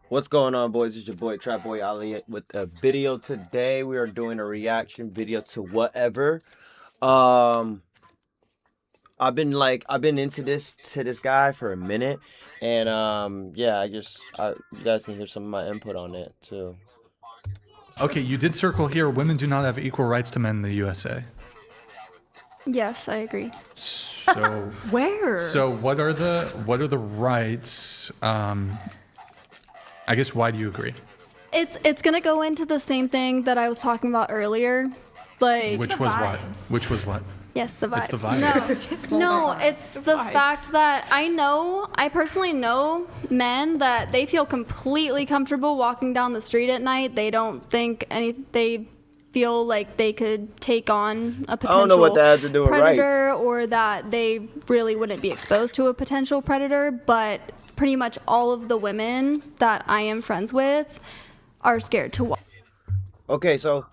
What's going on, boys? It's your boy Trap Boy Ali with a video today. We are doing a reaction video to whatever. Um, I've been into this guy for a minute, and yeah, you guys can hear some of my input on it too. Okay, you did circle here. Women do not have equal rights to men in the USA. Yes, I agree. So Where? So what are the rights? I guess why do you agree? It's gonna go into the same thing that I was talking about earlier. Like, Which was what? Which was what? yes, the vibes. It's the vibes. No, it's the vibes. fact that I personally know men that they feel completely comfortable walking down the street at night. They don't think they feel like they could take on a potential don't know what that has to do with predator, or that they really wouldn't be exposed to a potential predator. But pretty much all of the women that I am friends with are scared to walk. Okay, so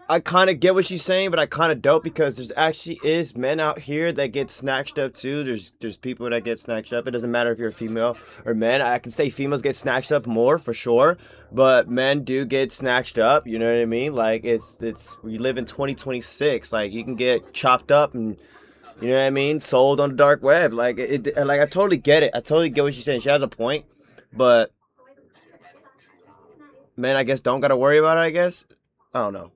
I kind of get what she's saying, but I kind of don't, because there's actually is men out here that get snatched up too. There's people that get snatched up. It doesn't matter if you're a female or man. I can say females get snatched up more for sure, but men do get snatched up. You know what I mean? Like it's we live in 2026. Like you can get chopped up and you know what I mean, sold on the dark web. Like like I totally get it. I totally get what she's saying. She has a point, but men, I guess don't gotta worry about it. I guess I don't know.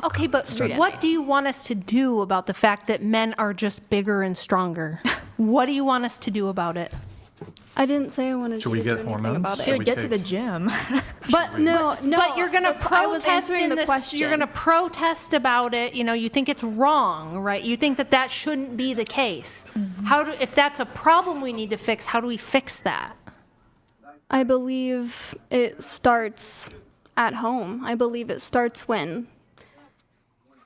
Okay, but Straight at what me. do you want us to do about the fact that men are just bigger and stronger? What do you want us to do about it? I didn't say I wanted Should to we do get anything hormones? about Should it. we Get to take- the gym. But No, but you're gonna I was protest answering in the this. question. You're gonna protest about it. You know, you think it's wrong, right? You think that that shouldn't be the case. If that's a problem we need to fix, how do we fix that? I believe it starts at home. I believe it starts when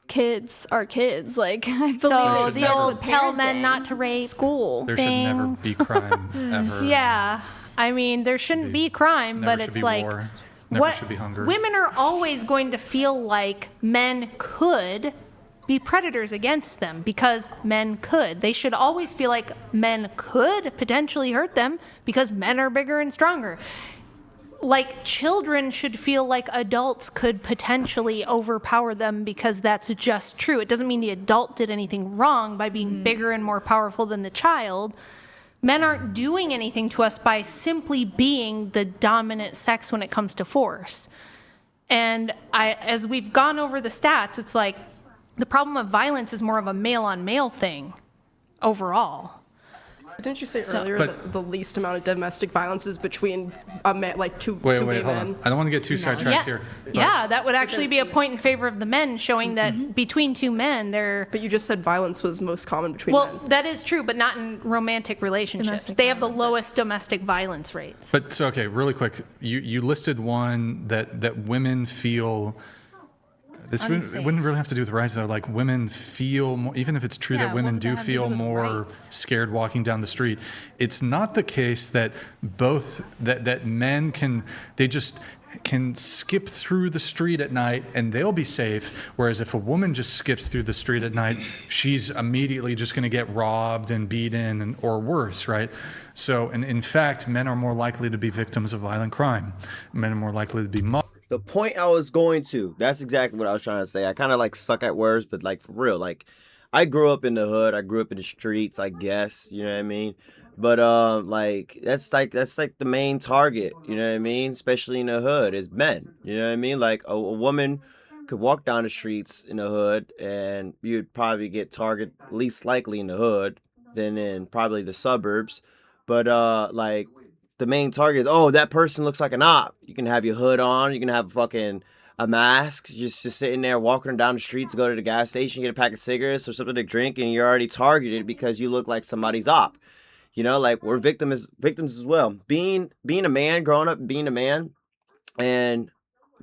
kids are kids. Like, I believe So it should the starts old with tell men parenting, not to rape. school. There should never Thing. be crime ever. Yeah, I mean there shouldn't be crime, Never but should it's be like war. Never what should be hunger. women are always going to feel like men could be predators against them because men could. They should always feel like men could potentially hurt them because men are bigger and stronger. Like children should feel like adults could potentially overpower them because that's just true. It doesn't mean the adult did anything wrong by being bigger and more powerful than the child. Men aren't doing anything to us by simply being the dominant sex when it comes to force. And as we've gone over the stats, it's like the problem of violence is more of a male on male thing overall. Didn't you say So- earlier But- that the least amount of domestic violence is between a man, like two Wait, gay hold men? on. I don't want to get too sidetracked here. but- Yeah, that would actually be a point in favor of the men, showing that between two men, they're. But you just said violence was most common between Well, men. that is true, but not in romantic relationships. Domestic They have the lowest domestic violence rates. But so okay, really quick, you listed one that women feel. This wouldn't really have to do with rights though. Like women feel more, even if it's true Yeah, that women what would do that have to do feel with more rights? scared walking down the street. It's not the case that that men they just can skip through the street at night and they'll be safe. Whereas if a woman just skips through the street at night, she's immediately just going to get robbed and beaten or worse, right? So, and in fact, men are more likely to be victims of violent crime. Men are more likely to be The point I was going to, that's exactly what I was trying to say. I kind of like suck at words, but like for real, like I grew up in the hood. I grew up in the streets, I guess, you know what I mean? But like that's like the main target, you know what I mean? Especially in the hood is men, you know what I mean? Like a woman could walk down the streets in the hood and you'd probably get targeted least likely in the hood than in probably the suburbs. But like the main target is, oh, that person looks like an op. You can have your hood on, you can have a mask, just sitting there walking down the street to go to the gas station, get a pack of cigarettes or something to drink, and you're already targeted because you look like somebody's op. You know, like we're victims as well. Being a man, growing up being a man and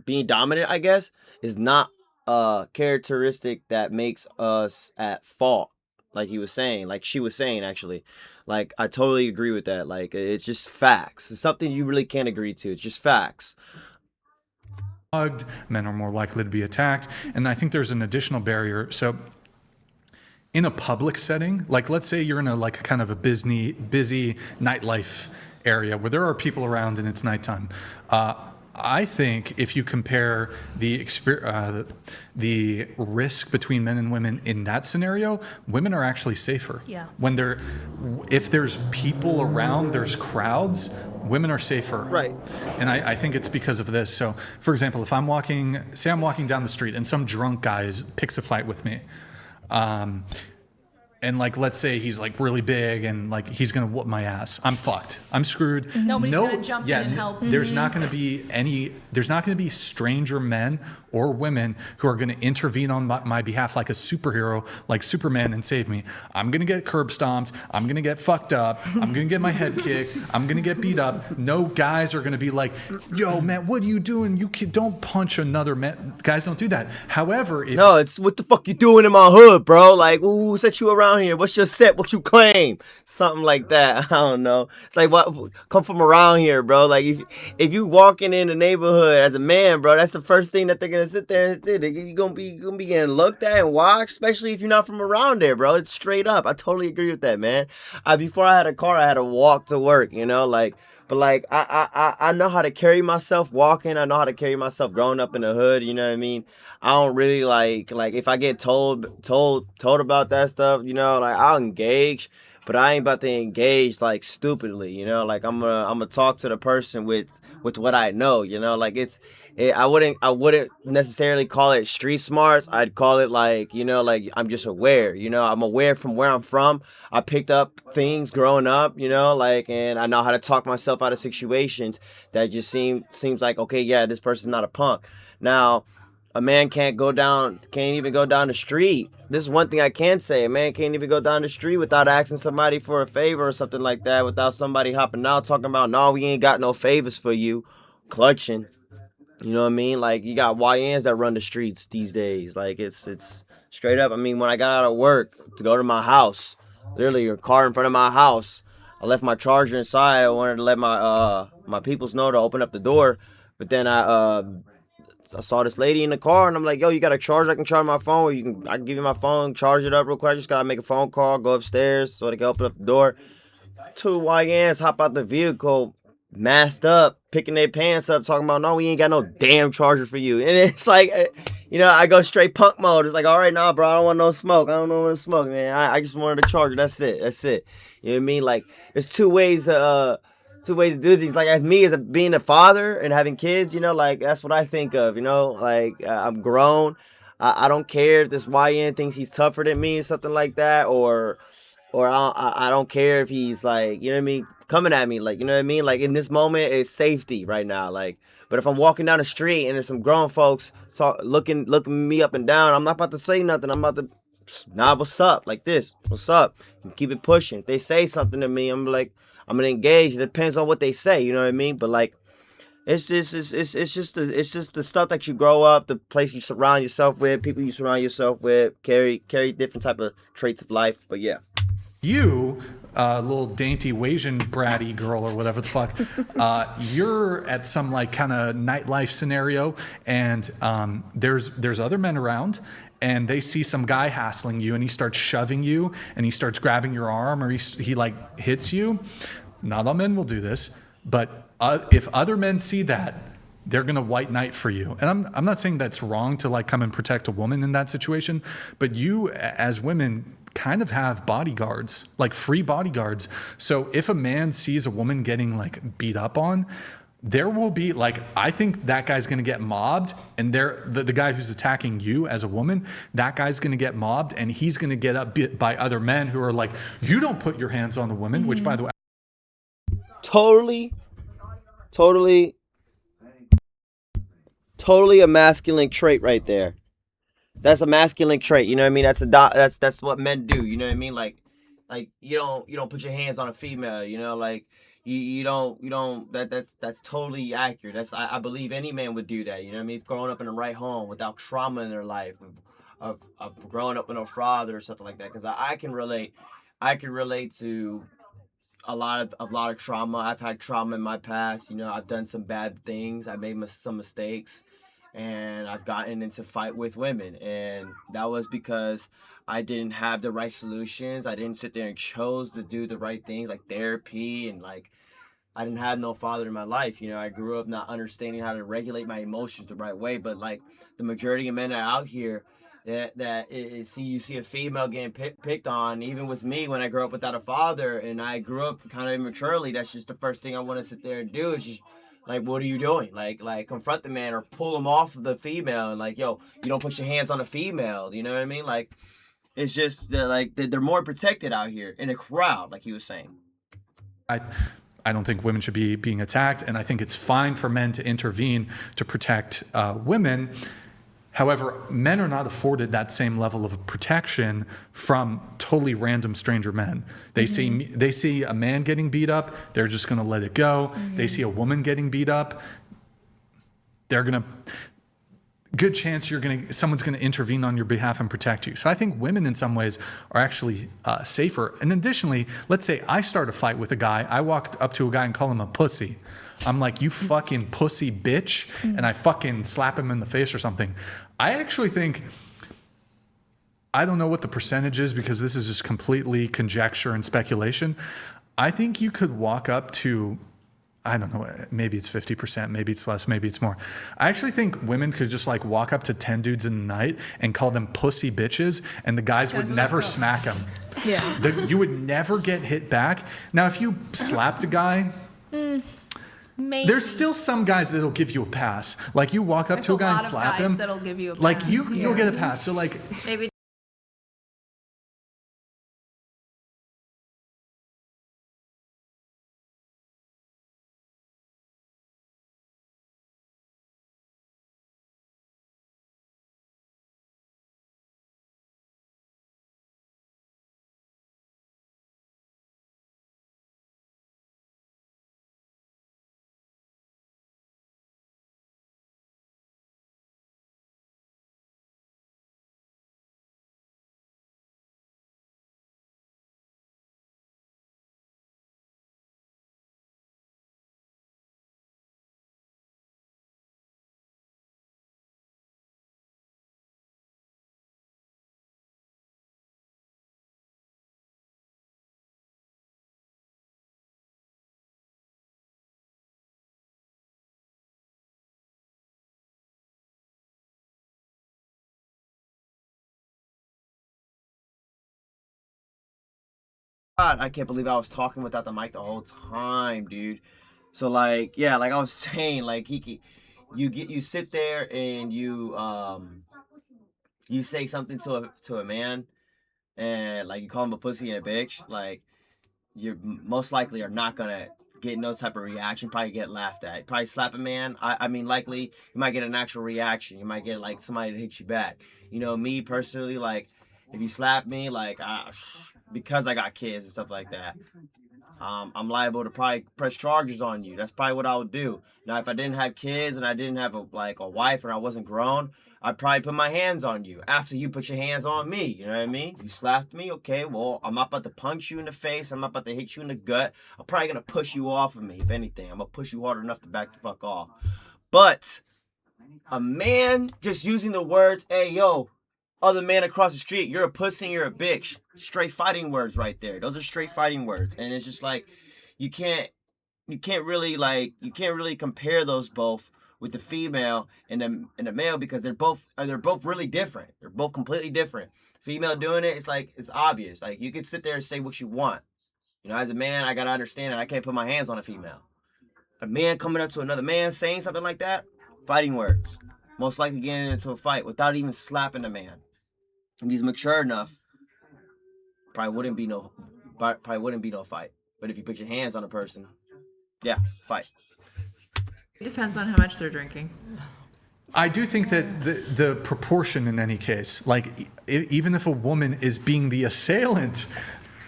being dominant, I guess, is not a characteristic that makes us at fault. Like he was saying, like she was saying, actually, like I totally agree with that. Like it's just facts. It's something you really can't agree to. It's just facts. mugged, men are more likely to be attacked. And I think there's an additional barrier. So in a public setting, like let's say you're in a like kind of a busy nightlife area where there are people around and it's nighttime. I think if you compare the risk between men and women in that scenario, women are actually safer. Yeah. If there's people around, there's crowds, women are safer. Right. And I think it's because of this. So, for example, if I'm walking down the street and some drunk guy picks a fight with me, and like, let's say he's like really big and like he's gonna whoop my ass. I'm fucked. I'm screwed. Nobody's gonna jump in and help. There's not gonna be stranger men or women who are gonna intervene on my behalf like a superhero, like Superman, and save me. I'm gonna get curb stomped. I'm gonna get fucked up. I'm gonna get my head kicked. I'm gonna get beat up. No guys are gonna be like, yo, man, what are you doing? Don't punch another man. Guys don't do that. However, No, it's what the fuck you doing in my hood, bro? Like, who set you around here? What's your set? What you claim? Something like that. I don't know. It's like, what? Come from around here, bro. Like, if you walking in the neighborhood as a man, bro, that's the first thing that they're gonna sit there and say. You're gonna be getting looked at and watched, especially if you're not from around there, bro. It's straight up. I totally agree with that, man. Before I had a car, I had to walk to work, you know, like. But like I know how to carry myself walking. I know how to carry myself growing up in the hood. You know what I mean? I don't really like if I get told about that stuff. You know, like I'll engage, but I ain't about to engage like stupidly. You know, like I'm gonna talk to the person with what I know. You know, like I wouldn't necessarily call it street smarts. I'd call it like, you know, like I'm just aware. You know, I'm aware from where I'm from. I picked up things growing up, you know, like, and I know how to talk myself out of situations that just seems like, okay, yeah, this person's not a punk. Now, a man can't even go down the street. This is one thing I can say. A man can't even go down the street without asking somebody for a favor or something like that, without somebody hopping out talking about, no, we ain't got no favors for you, clutching. You know what I mean? Like, you got YNs that run the streets these days. Like, it's straight up. I mean, when I got out of work to go to my house, literally a car in front of my house, I left my charger inside. I wanted to let my peoples know to open up the door. But then I saw this lady in the car, and I'm like, yo, you got a charger? I can charge my phone. Or I can give you my phone, charge it up real quick. I just got to make a phone call, go upstairs so they can open up the door. 2 YNs hop out the vehicle, masked up, picking their pants up, talking about, no, we ain't got no damn charger for you. And it's like, you know, I go straight punk mode. It's like, all right, nah, bro, I don't want no smoke. I don't know what to smoke, man. I just wanted a charger. That's it. You know what I mean? Like, there's two ways to do things. Like, as me, being a father and having kids, you know, like, that's what I think of, you know, like, I'm grown. I don't care if this YN thinks he's tougher than me or something like that, or I don't care if he's like, you know what I mean, coming at me, like, you know what I mean, like, in this moment, it's safety right now, like, but if I'm walking down the street and there's some grown folks looking me up and down, I'm not about to say nothing. I'm about to, nah, what's up, like this, what's up, and keep it pushing. If they say something to me, I'm like, I'm gonna engage. It depends on what they say, you know what I mean, but like, it's just the stuff that you grow up, the place you surround yourself with, people you surround yourself with, carry different type of traits of life, but yeah. You, little dainty Asian bratty girl or whatever the fuck, you're at some like kind of nightlife scenario, and there's other men around, and they see some guy hassling you, and he starts shoving you, and he starts grabbing your arm, or he like hits you. Not all men will do this, but if other men see that, they're gonna white knight for you. And I'm not saying that's wrong to like come and protect a woman in that situation, but you as women kind of have bodyguards, like free bodyguards. So if a man sees a woman getting like beat up on, there will be like, I think that guy's gonna get mobbed, and the guy who's attacking you as a woman, that guy's gonna get mobbed, and he's gonna get up by other men who are like, you don't put your hands on the woman, which by the way, totally a masculine trait right there. That's a masculine trait, you know what I mean? That's what men do, you know what I mean? Like you don't put your hands on a female, you know, like you don't that's totally accurate. I believe any man would do that, you know what I mean? Growing up in the right home without trauma in their life, of growing up with no father or something like that, because I can relate to a lot of trauma. I've had trauma in my past. You know, I've done some bad things. I made some mistakes, and I've gotten into fight with women, and that was because I didn't have the right solutions. I didn't sit there and chose to do the right things, like therapy and like I didn't have no father in my life. You know, I grew up not understanding how to regulate my emotions the right way. But like the majority of men that are out here, see you see a female getting picked on. Even with me, when I grew up without a father and I grew up kind of immaturely, that's just the first thing I want to sit there and do is just like, what are you doing? Like confront the man or pull him off of the female and like, yo, you don't put your hands on a female. You know what I mean? Like, it's just that they're more protected out here in a crowd, like he was saying. I don't think women should be being attacked, and I think it's fine for men to intervene to protect women. However, men are not afforded that same level of protection from totally random stranger men. They see a man getting beat up, they're just going to let it go. They see a woman getting beat up, they're going to good chance someone's going to intervene on your behalf and protect you. So I think women in some ways are actually safer. And additionally, let's say I start a fight with a guy. I walked up to a guy and call him a pussy. I'm like, you fucking pussy bitch. And I fucking slap him in the face or something. I actually think, I don't know what the percentage is because this is just completely conjecture and speculation. I think you could walk up to, I don't know, maybe it's 50%, maybe it's less, maybe it's more. I actually think women could just like walk up to 10 dudes in the night and call them pussy bitches, and the guys would never smack them. Yeah. You would never get hit back. Now, if you slapped a guy, Maybe. there's still some guys that'll give you a pass. Like you walk up to a guy and slap him. That'll give you a Like pass. you'll get a pass. So like, Maybe. God, I can't believe I was talking without the mic the whole time, dude. So like, yeah, like I was saying, like you sit there and you say something to a man and like you call him a pussy and a bitch, like you most likely are not gonna get no type of reaction. Probably get laughed at. Probably slap a man. I mean, likely you might get an actual reaction. You might get like somebody to hit you back. You know, me personally, like if you slap me, like because I got kids and stuff like that, I'm liable to probably press charges on you. That's probably what I would do. Now, if I didn't have kids and I didn't have a wife and I wasn't grown, I'd probably put my hands on you after you put your hands on me. You know what I mean? You slapped me, okay, well, I'm not about to punch you in the face. I'm not about to hit you in the gut. I'm probably going to push you off of me, if anything. I'm going to push you hard enough to back the fuck off. But a man just using the words, hey, yo, other man across the street, you're a pussy and you're a bitch. Straight fighting words right there. Those are straight fighting words. And it's just like, you can't really compare those both with the female and the male because they're both really different. They're both completely different. Female doing it, it's obvious. Like you can sit there and say what you want. You know, as a man, I gotta understand that I can't put my hands on a female. A man coming up to another man saying something like that, fighting words. Most likely getting into a fight without even slapping the man. If he's mature enough, probably wouldn't be no fight. But if you put your hands on a person, yeah, fight. It depends on how much they're drinking. I do think that the proportion in any case, like even if a woman is being the assailant,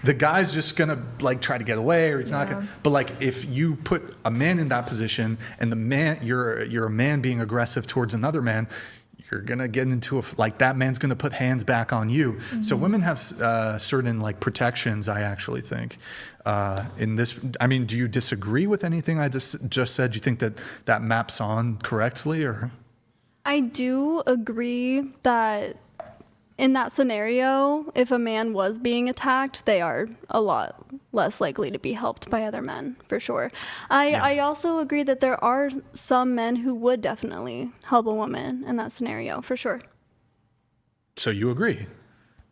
the guy's just gonna like try to get away or he's not gonna, but like if you put a man in that position and the man, you're a man being aggressive towards another man, you're gonna get into like that man's gonna put hands back on you. Mm-hmm. So women have certain like protections, I actually think. In this, I mean, do you disagree with anything I just said? Do you think that maps on correctly, or? I do agree that in that scenario, if a man was being attacked, they are a lot less likely to be helped by other men, for sure. I also agree that there are some men who would definitely help a woman in that scenario, for sure. So you agree?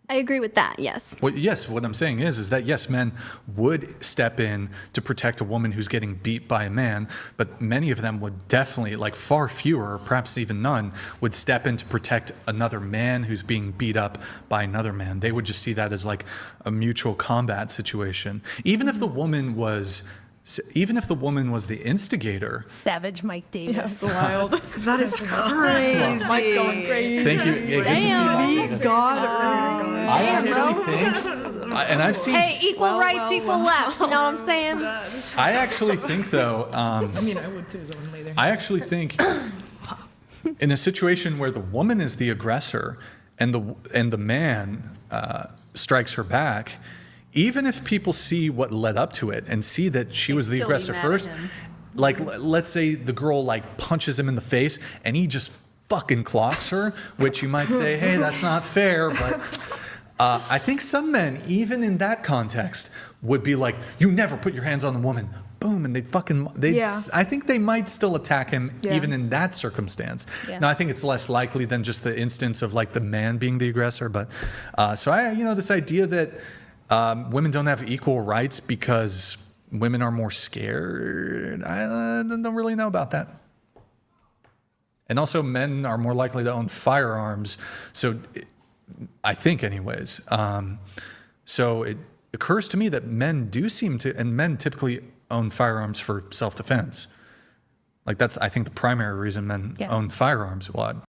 I agree with that, yes. Well, yes, what I'm saying is that yes, men would step in to protect a woman who's getting beat by a man, but many of them would definitely, like far fewer, perhaps even none, would step in to protect another man who's being beat up by another man. They would just see that as like a mutual combat situation. Even if the woman was the instigator. Savage Mike Davis. Wild. That is crazy. Mike going crazy. Thank you. Yeah, good to see you. God. I actually think, and I've seen. Hey, equal rights, equal lefts. You know what I'm saying? I actually think, though. I mean, I would too as a woman later. I actually think, in a situation where the woman is the aggressor and the man strikes her back, even if people see what led up to it and see that she was the still be aggressor mad at first, him. like let's say the girl like punches him in the face and he just fucking clocks her, which you might say, hey, that's not fair, but I think some men, even in that context, would be like, you never put your hands on the woman. Boom, and I think they might still attack him even in that circumstance. Yeah. Now, I think it's less likely than just the instance of like the man being the aggressor, but this idea that women don't have equal rights because women are more scared, I don't really know about that. And also, men are more likely to own firearms. So, I think, anyways. So it occurs to me that men do seem to, and men typically own firearms for self-defense. Like that's, I think, the primary reason men own firearms. Well,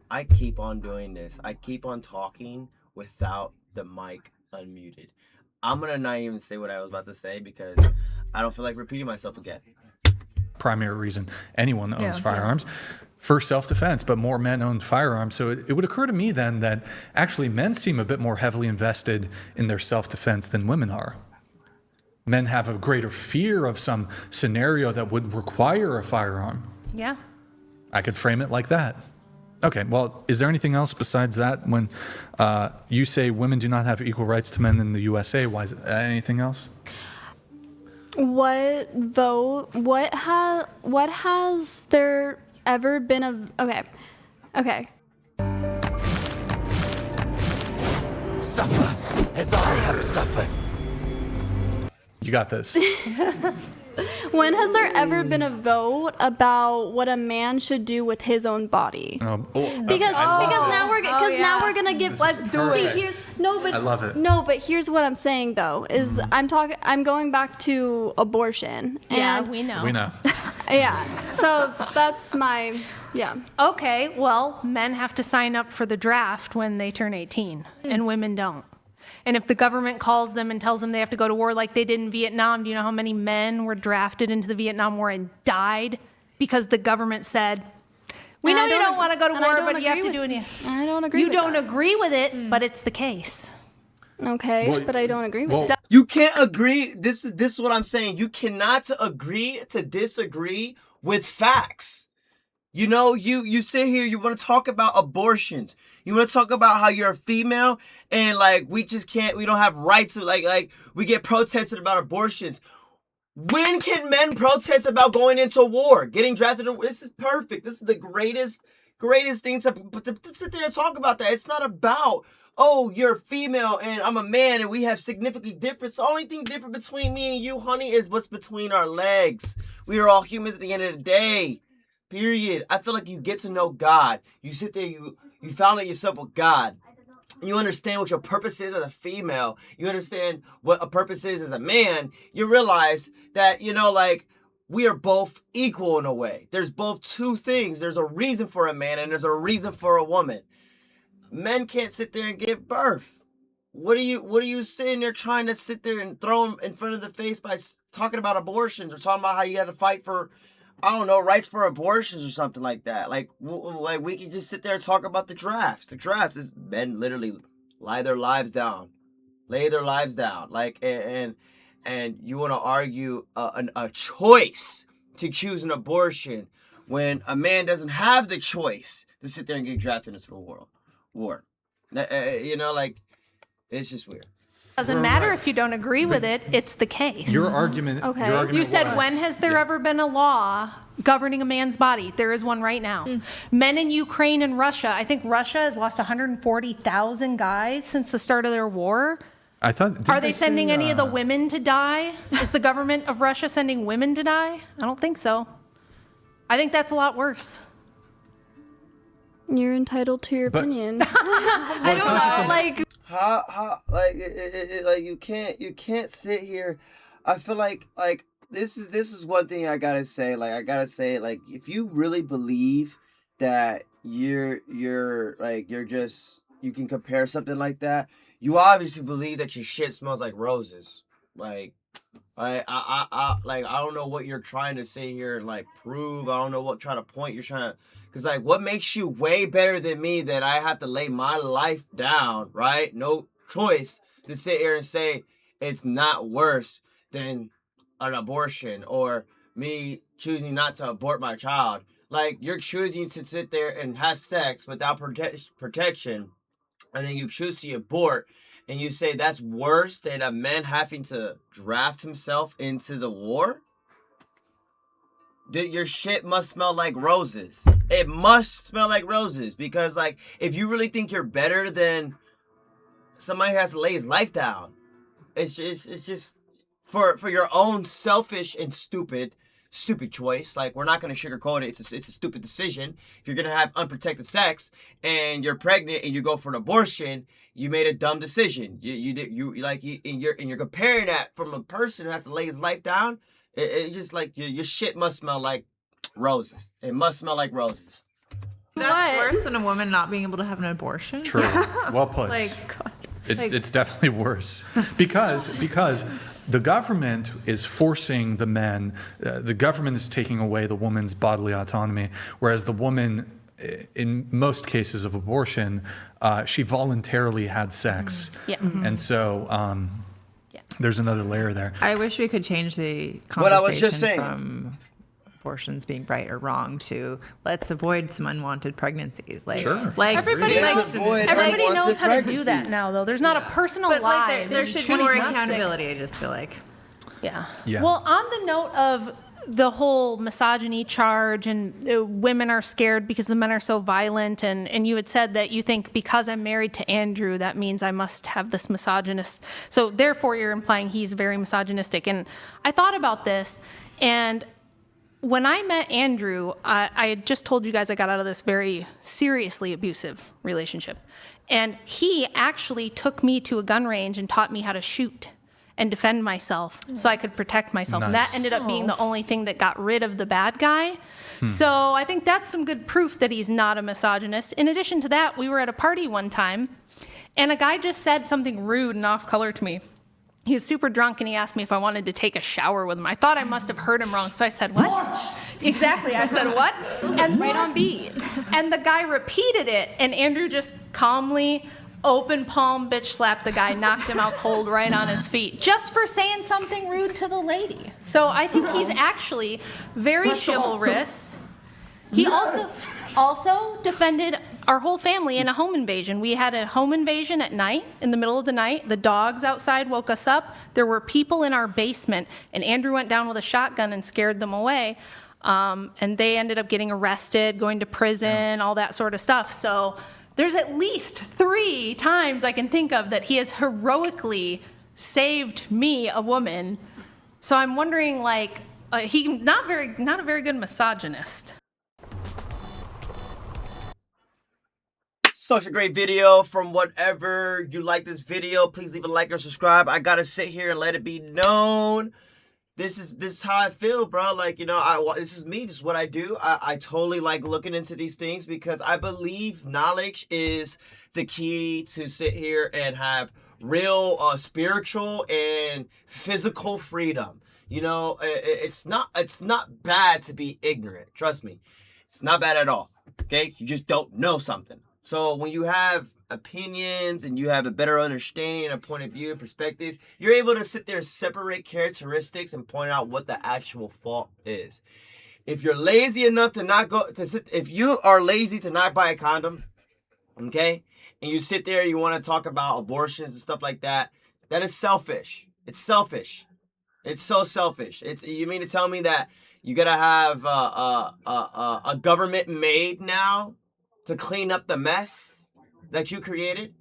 I keep on doing this. I keep on talking without the mic unmuted. I'm gonna not even say what I was about to say because I don't feel like repeating myself again. primary reason anyone owns firearms for self-defense, but more men own firearms. So it would occur to me then that actually men seem a bit more heavily invested in their self-defense than women are. Men have a greater fear of some scenario that would require a firearm. Yeah. I could frame it like that. Okay, well, is there anything else besides that? When you say women do not have equal rights to men in the USA, why is it anything else? What has there ever been a okay. Suffer as I have suffered. You got this. When has there ever been a vote about what a man should do with his own body? Because now we're gonna give. Let's do it. But I love it. No, but here's what I'm saying though is I'm going back to abortion. Yeah, And we know. We know. yeah. So that's my Okay, well, men have to sign up for the draft when they turn 18, and women don't. And if the government calls them and tells them they have to go to war like they did in Vietnam, do you know how many men were drafted into the Vietnam War and died because the government said, we know you don't want to go to war, but you have to do it. I don't agree. You with don't that. agree with it, but it's the case. Okay, Well, but I don't agree with it. You can't agree. This is what I'm saying. You cannot agree to disagree with facts. You know, you sit here, you want to talk about abortions. You want to talk about how you're a female and like we don't have rights to like we get protested about abortions. When can men protest about going into war, getting drafted? This is perfect. This is the greatest thing to sit there and talk about that. It's not about, oh, you're a female and I'm a man and we have significant difference. The only thing different between me and you, honey, is what's between our legs. We are all humans at the end of the day. Period. I feel like you get to know God. You sit there, you found out yourself with God. You understand what your purpose is as a female. You understand what a purpose is as a man. You realize that, you know, like, we are both equal in a way. There's both two things. There's a reason for a man and there's a reason for a woman. Men can't sit there and give birth. What are you sitting there trying to sit there and throw them in front of the face by talking about abortions or talking about how you got to fight for, I don't know, rights for abortions or something like that? Like we can just sit there and talk about the drafts. The drafts is men literally lay their lives down, like and you want to argue a choice to choose an abortion when a man doesn't have the choice to sit there and get drafted into the war. You know, like, it's just weird. Doesn't matter if you don't agree with it, it's the case. Your argument. Okay. Your argument You said, was- when has there ever been a law governing a man's body? There is one right now. Men in Ukraine and Russia, I think Russia has lost 140,000 guys since the start of their war. I thought. Are they sending any of the women to die? Is the government of Russia sending women to die? I don't think so. I think that's a lot worse. You're entitled to your But- opinion. I don't know. Like, How like you can't sit here. I feel like this is one thing I gotta say. Like if you really believe that you can compare something like that, you obviously believe that your shit smells like roses. Like I don't know what you're trying to say here and like prove. I don't know what point you're trying to. Cause like, what makes you way better than me that I have to lay my life down, right? No choice to sit here and say it's not worse than an abortion or me choosing not to abort my child. Like, you're choosing to sit there and have sex without protection, and then you choose to abort, and you say that's worse than a man having to draft himself into the war? Your shit must smell like roses. It must smell like roses because, like, if you really think you're better than somebody who has to lay his life down, it's just for your own selfish and stupid choice. Like, we're not gonna sugarcoat it. It's a stupid decision. If you're gonna have unprotected sex and you're pregnant and you go for an abortion, you made a dumb decision. You're comparing that from a person who has to lay his life down. It just like your shit must smell like roses. It must smell like roses. That's What? worse than a woman not being able to have an abortion. True. Well put. Like, God. It's definitely worse because the government is forcing the men. The government is taking away the woman's bodily autonomy, whereas the woman, in most cases of abortion, she voluntarily had sex. Yeah. And so there's another layer there. I wish we could change the What I was conversation just saying. from abortions being right or wrong to let's avoid some unwanted pregnancies. Like, Sure. like Everybody Let's avoid Everybody unwanted knows how to do that pregnancies. now, though. There's not a personal but lie. like there should be more accountability. I just feel like. Yeah. Yeah. Well, on the note of the whole misogyny charge and women are scared because the men are so violent, and you had said that you think because I'm married to Andrew, that means I must have this misogynist. So therefore, you're implying he's very misogynistic. And I thought about this, and when I met Andrew, I had just told you guys I got out of this very seriously abusive relationship. And he actually took me to a gun range and taught me how to shoot and defend myself so I could protect myself. And that Nice. ended up being the only thing that got rid of the bad guy. So I think that's some good proof that he's not a misogynist. In addition to that, we were at a party one time, and a guy just said something rude and off color to me. He was super drunk and he asked me if I wanted to take a shower with him. I thought I must have heard him wrong, so I said, what? Exactly, I said, what? and right on beat. And the guy repeated it, and Andrew just calmly open palm bitch slapped the guy, knocked him out cold right on his feet, just for saying something rude to the lady. So I think he's actually very chivalrous. He also defended our whole family in a home invasion. We had a home invasion at night, in the middle of the night. The dogs outside woke us up. There were people in our basement, and Andrew went down with a shotgun and scared them away. And they ended up getting arrested, going to prison, all that sort of stuff. So there's at least 3 times I can think of that he has heroically saved me, a woman. So I'm wondering, like, he not a very good misogynist. Such a great video. From whatever you like this video, please leave a like or subscribe. I gotta sit here and let it be known. This is how I feel, bro. Like, you know, this is me. This is what I do. I totally like looking into these things because I believe knowledge is the key to sit here and have real spiritual and physical freedom. You know, it's not bad to be ignorant. Trust me, it's not bad at all. Okay, you just don't know something. So when you have opinions and you have a better understanding, a point of view, perspective, you're able to sit there and separate characteristics and point out what the actual fault is. If you're lazy enough to not go to sit, if you are lazy to not buy a condom, okay, and you sit there and you want to talk about abortions and stuff like that, that is selfish. It's selfish. It's so selfish. You mean to tell me that you gotta have a government made now to clean up the mess that you created?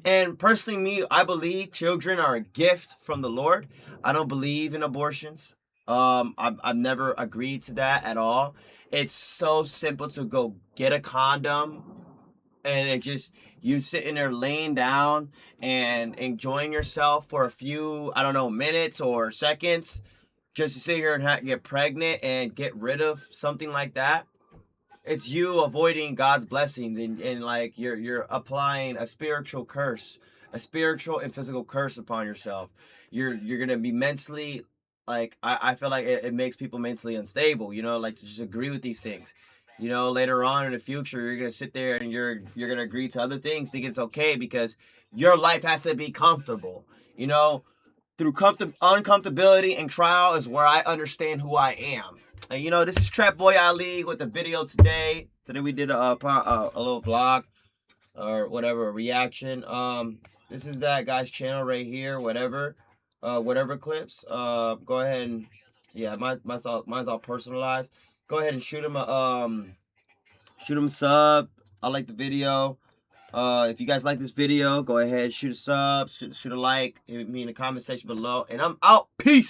And personally, I believe children are a gift from the Lord. I don't believe in abortions. I've never agreed to that at all. It's so simple to go get a condom, and you sitting there laying down and enjoying yourself for a few, I don't know, minutes or seconds, just to sit here and get pregnant and get rid of something like that. It's you avoiding God's blessings, and like you're applying a spiritual curse, a spiritual and physical curse upon yourself. You're gonna be mentally, like, I feel like it makes people mentally unstable, you know, like, to just agree with these things. You know, later on in the future, you're gonna sit there and you're gonna agree to other things, think it's okay because your life has to be comfortable. You know, through uncomfortability and trial is where I understand who I am. And, you know, this is Trap Boy Ali with the video today. Today we did a little vlog or whatever, a reaction. This is that guy's channel right here, whatever clips. Go ahead and, yeah, mine's all personalized. Go ahead and shoot him a sub. I like the video. If you guys like this video, go ahead, shoot a sub, shoot a like, hit me in the comment section below, and I'm out. Peace.